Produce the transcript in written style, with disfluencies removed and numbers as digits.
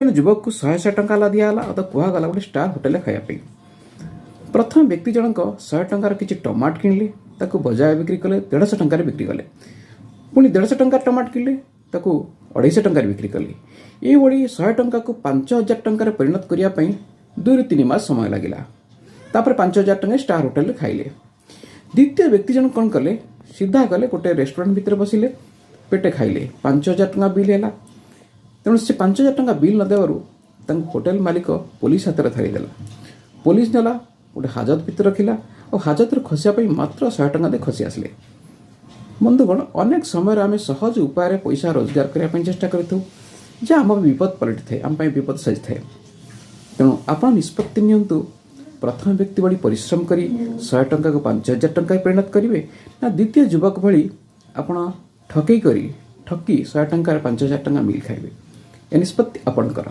जन युवक को 100 टଙ୍କା दिहला तो कहगला गोटे स्टार होटेल खायापी। प्रथम व्यक्ति जनक 100 टंकार किसी टमाट किणले ताकू बजार बिक्री कले 150 टंकार बिक्री कले। पुणी 150 टंकार टमाट किणले ताकू 250 टंकार बिक्री कले। ये 100 टंका को 5000 टंकार परिणत करने 2 ରୁ 3 मास समय लगिला। तापर 5000 टंका स्टार होटेल खाइले। द्वितीय व्यक्ति जन कौन कले सीधा गले गोटे रेस्टोरेंट भितर बसिले पेटे खाइले 5000 टंका बिल है। तेणु से 5000 टंका बिल न होटेल मालिक पुलिस हाथ में धरीदेला। पुलिस नेला गोटे हाजत भितर रखिला और हाजत खसिया मात्र 100 टंका दे खसी आसले। बंधुगण अनेक समय आम सहज उपाय पैसा रोजगार करने चेष्टा करूँ जहाँ आम विपद पलटि थाए आम विपद सजी थाए। तेणु आप निष्पत्ति नियंतु प्रथम व्यक्ति भली परिश्रम करी 100 टंका को 5000 टंका परिणत करेंगे ना द्वितीय युवक भली आपण ठकई करी ठकी 100 टंका 5000 टंका मिल खाइबे। ए निष्पत्ति आपणकर।